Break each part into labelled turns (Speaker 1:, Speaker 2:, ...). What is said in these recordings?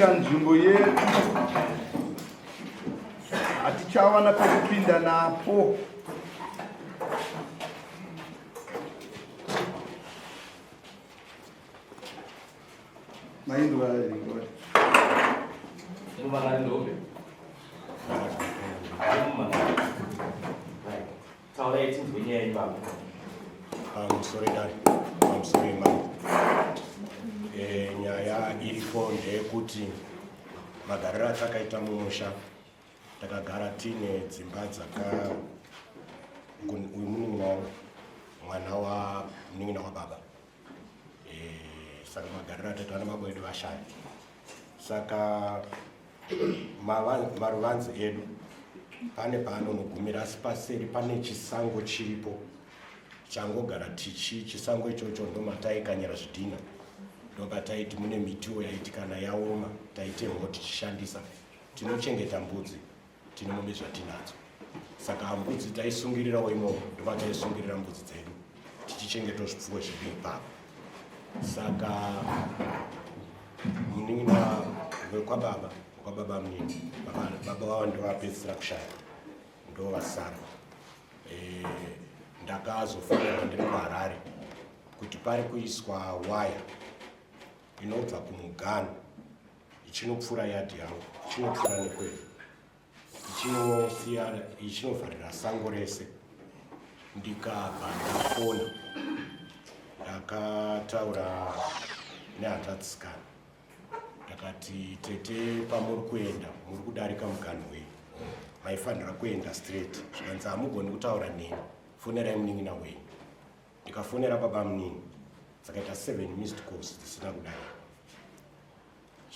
Speaker 1: kusvika nzvimbo yedu hatichawana pekupinda napo. Maindu ari
Speaker 2: I'm sorry, Dad. I'm sorry, man. Nyaya iripo ndeyekuti magariro atakaita mumusha takagara tine dzimba dzaka uyu munin'ina mwana wa munin'ina wa baba. Saka magariro atatawana baba vedu vashaya. Saka maruvanzi edu pane paanonogumira asi paseri pane chisango chiripo changogara tichi. Chisango ichocho ndomataikanyira zvidhina, ndoba taiti mune mitiwo yaiti kana yaoma taitengo tichishandisa. Tinochengeta mbudzi, tine mombe zvatinadzo. Saka mbudzi taisungirirawo imomo, ndoba taisungirira mbudzi dzedu tichichengeta zvipfuwo zviri ipapo. Saka munin'ina kwababa munini, baba wavo ndovapedzisira kushaya, ndovasara. Ndakazofanira ndiri kuHarare kuti pari kuiswa waya inobva kumugano ichinopfuura yadhi yangu, ichinopfuura nekwedu, ichinovharira sango rese. Ndikabva ndafona ndakataura nehanzvadzikana ndakati, tete pamuri kuenda muri kudarika mugano wenyu, maifanira kuenda straight. Zvikanzi hamugoni kutaura neni, fonerai munin'ina wenyu. Ndikafonera baba munini, dzakaita 7 missed calls dzisina kudai.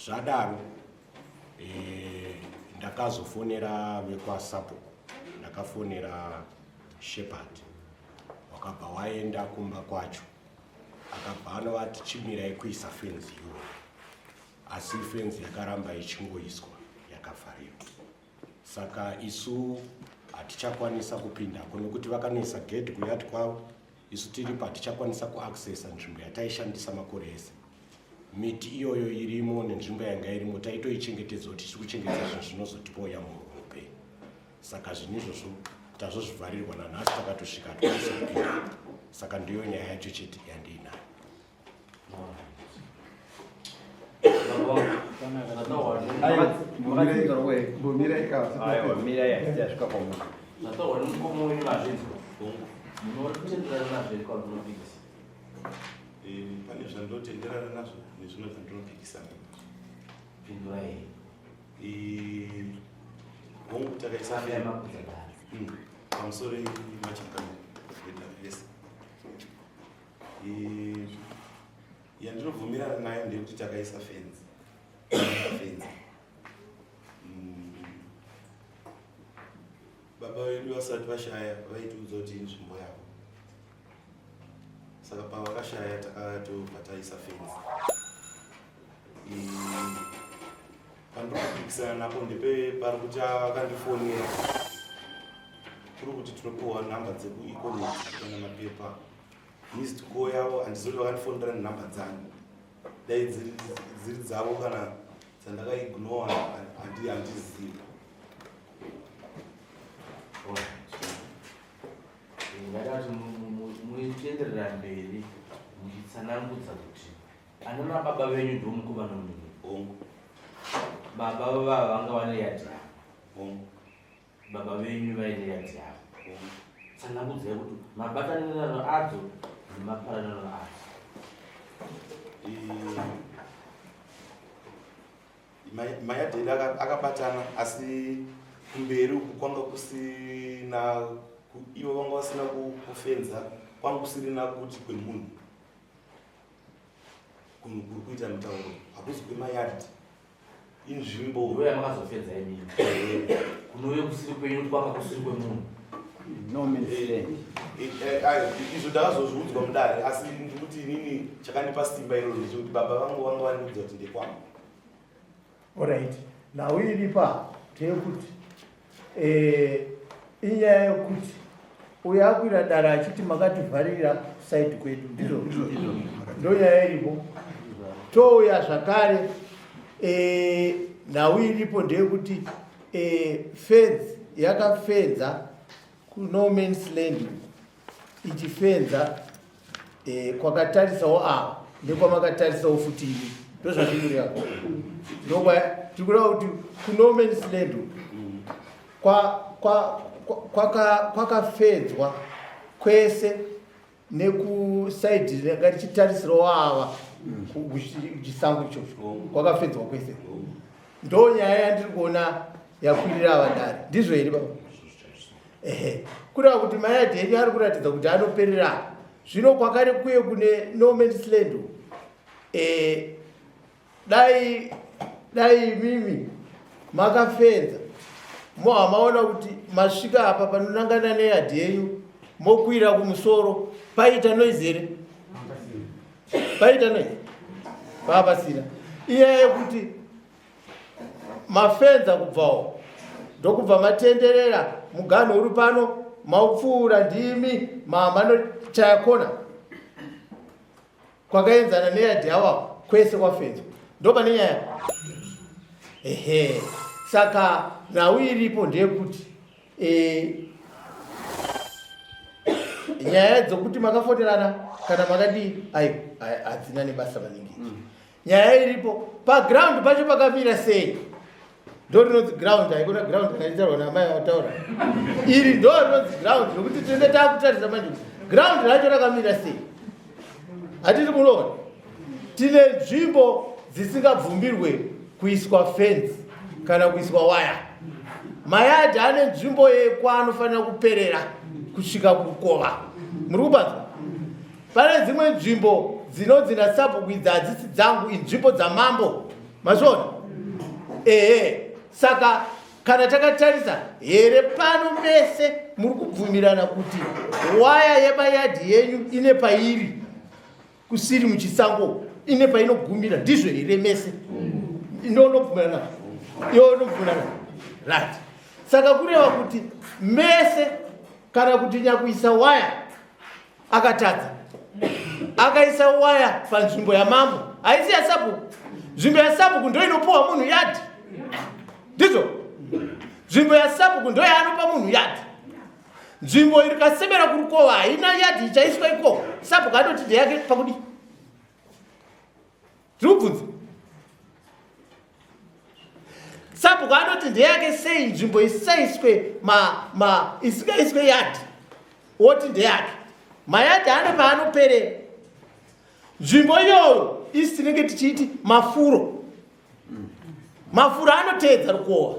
Speaker 2: Zvadaro ndakazofonera vekwaSapo, ndakafonera Shepherd, wakabva waenda kumba kwacho. Akabva anovati chimirai kuisa fenzi iyoyo, asi fenzi yakaramba ichingoiswa yakavharirwa. Saka isu hatichakwanisa kupindako nokuti vakanoisa gate kuyati kwavo. Isu tiripo hatichakwanisa kuaccessa nzvimbo yataishandisa makore ese. Miti iyoyo irimo nenzvimbo yanga irimo taitoichengetedza kuti tiri kuchengetedza zvinhu zvinozotipoya muupenyu. Saka zvinhu izvozvo tazozvivharirwa nanhasi takatosvika hatikwanisa kupinda. Saka ndiyo nyaya yacho chete yandinayo.
Speaker 3: Pane zvandotenderana nazvo nezvimwe zvandinopikisana nazvo. Hongu takaisa pamusoro machakana yes. Yandinobvumirana nayo ndeyekuti takaisa fenzi. Baba vedu vasati vashaya vaitiudza kuti nzvimbo yavo. Saka pavakashaya takatobva taisa fenzi. Pandinopikisana napo ndepari kuti vakandifonera kuri kuti tinopiwa nhamba dzekuikoneti kana mapepa. Missed call yavo handizoti vakandifonera nenhamba dzangu, dai dziri dzavo kana dzandakaignora handizivi.
Speaker 4: Ndakati muchienderera mberi muchitsanangudza kuti anona baba venyu ndomukomana munhu. Baba vanga vane yadhi yavo, baba venyu vaine yadhi yavo. Tsanangudzai kuti mabatanirano adzo nemaparanano adzo.
Speaker 3: Mayadhi edu akabatana asi kumberi uku kwanga kusina, ivo vanga vasina kufenza, kwanga kusirina kuti kwemunhu kuri kuita mutauro hakuzi kwemayadhi. Inzvimbo
Speaker 4: ndiyo yamakazofenza imini kunouye kusiri kwenyu kwanga kusiri kwemunhu.
Speaker 3: Izvo ndakazozviudzwa mudare, asi ndikuti inini chakandipa simba iroro ndechekuti baba vangu vanga vandiudza kuti ndekwangu.
Speaker 1: Alright, nhau iripa tekuti inyaya yokuti uyo akwira dare achiti makativharira saiti kwedu, ndizvo ndo nyaya iripo. Touya zvakare nhau iripo ndeyekuti fence yakafenza no man's land ichifenza kwakatarisawo ava nekwamakatarisawo futi ini ndozvatiriyako ndokwa tikureva kuti kuno man's land kwakafenzwa kwese nekusaidhi ngatichitarisirawo ava chisango ichocho kwakafenzwa kwese ndo nyaya yandiri kuona yakwirira avadare ndizvo here baba kureva kuti mayadhi enyu ari kuratidza kuti anoperera zvino kwakare kuye kune no man's land dai mimi makafenza mohamaona kuti masvika apa panonangana neyadhi yenyu mokwira kumusoro paita noise here paita noise papasina iye yekuti mafenza kubvawo ndokubva matenderera muganho uri pano maupfuura ndimi manochaya kona kwakaenzana neyadhi yawako kwese kwafenzwa ndopane nyaya saka nhau iripo ndeyekuti nyaya dzokuti makafoterana kana makadii hadzina nebasa maningi nyaya iripo paground pacho pakamira sei ndo rinonzi ground haikona ground akaitarwa namai vataura iri ndo rinonzi ground nokuti tinenge taakutarisa manje ground racho rakamira sei hatiri munoona tine nzvimbo dzisingabvumirwe kuiswa fence kana kuiswa waya mayadhi ane nzvimbo yekwaanofanira kuperera kusvika kukova muri kubanzwa pane dzimwe nzvimbo dzinonzi nasabhukwidza hadzisi dzangu inzvimbo dzamambo mazviona saka kana takatarisa here pano mese muri kubvumirana kuti waya yemayadhi yenyu ine pairi kusiri muchisango ine painogumira ndizvo here mese inonobvumirana iwo nobvumirana right saka kureva kuti mese kana kuti nyakuisa waya akatadza akaisa waya panzvimbo yamambo haisi yasabhuku nzvimbo yasabhuku ndo inopuwa munhu yadhi ndizvo nzvimbo yasabhuku ndo yaanopa munhu yadhi nzvimbo iri kasebera kurukova haina yadhi ichaiswa ikoko sabhuku anoti ndeyake pakudi tiri kubvunza sabhuku anoti ndeyake sei nzvimbo isaiswe isingaiswe yadhi woti ndeyake mayadhi ane paanoperera nzvimbo iyoyo isi tinenge tichiti mafuro anoteedza rukova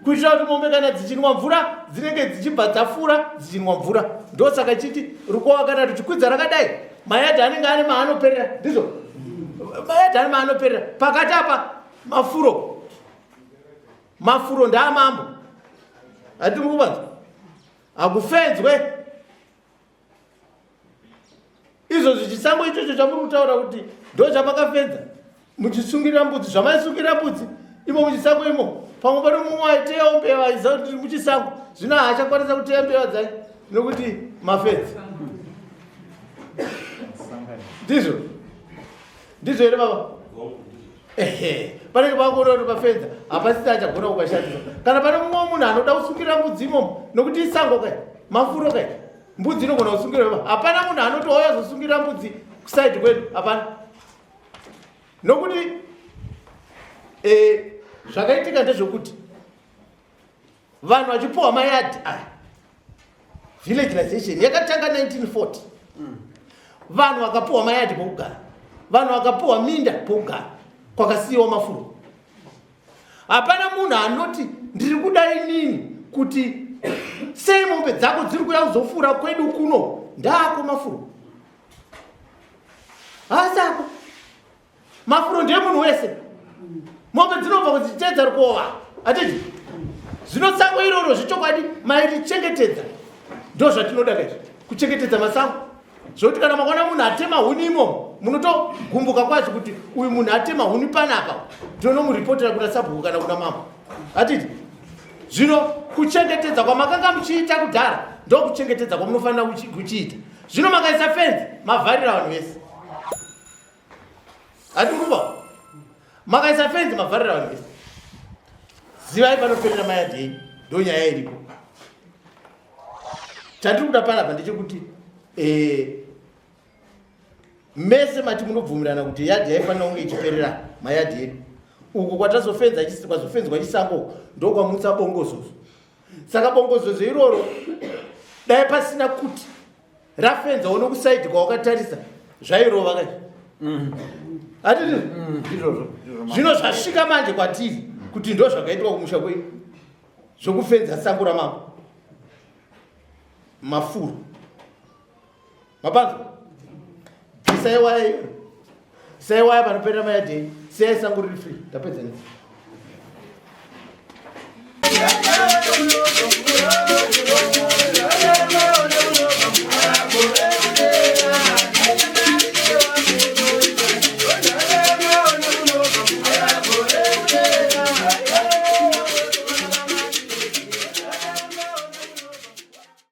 Speaker 1: kuitira kuti mombe kana dzichinwa mvura dzinenge dzichibva dzafura dzichinwa mvura ndosaka chiti rukova kana ruchikwidza rakadai mayadhi anenge ane maanoperera ndizvo mayadhi ane maanoperera pakati apa mafuro ndaamambo hati mukuvanza hakufenzwe izvo zvichisango ichocho chamuri kutaura kuti ndo chamakafenza muchisungirira mbudzi zvamaisungirira mbudzi imo muchisango imo pamwe pano mumwe aiteyawo mbeva iziva kuti muchisango zvino haachakwanisa kuteya mbeva dzai nokuti mafenza ndizvo here baba panenge pangoona kuti pafenza hapasiti achagona kukashandisa kana pane mumwe munhu anoda kusungirira mbudzi imomo nokuti isango kai mafuro kai mbudzi inogona kusungirira hapana munhu anoti wauya zosungirira mbudzi kusaidi kwedu hapana nokuti zvakaitika ndezvokuti vanhu vachipuwa mayadhi aya villaginization yakatanga 1940 vanhu vakapuwa mayadhi pokugara vanhu vakapuwa minda pokugara kwakasiyiwa mafuro hapana munhu anoti ndiri kudai nini kuti sei mombe dzako dziri kuya kuzofura kwedu kuno ndaako mafuro haasako mafuro ndemunhu wese mombe dzinobva kudziteedza rukova hatiti zvinosango iroro zvechokwadi maitichengetedza ndo zvatinoda kaizvi kuchengetedza masango zvokuti kana makaona munhu atema huni imomo munotogumbuka kwazvo kuti uyu munhu atema huni panapa ndinonomuripotera kuna sabhuku kana kuna mambo hatiti zvino kuchengetedza kwamakanga muchiita kudhara ndo kuchengetedza kwamunofanira kuchiita zvino makaisa fenzi mavharira vanhu vese hati muruva makaisa fenzi mavharira vanhu vese. Zivai panoperera mayadhi enyu, ndo nyaya iripo. Chatiri kuda panapa ndechekuti mese mati munobvumirana kuti yadhi yaifanira kunge ichiperera mayadhi enyu. Uku kwatazofenzwa chisango ndokwamutsa bongozozo. Saka bongozozo iroro dai pasina kuti rafenza ono kusaidi kwawakatarisa zvairova kai. Hatiti zvino zvasvika manje kwatiri kuti ndo zvakaitwa kumusha kwenyu zvokufenza sango ramambo mafuro mapanzo saiwaya panoperera mayadhi sei sango riri free tapedza nezi.
Speaker 5: Yeah.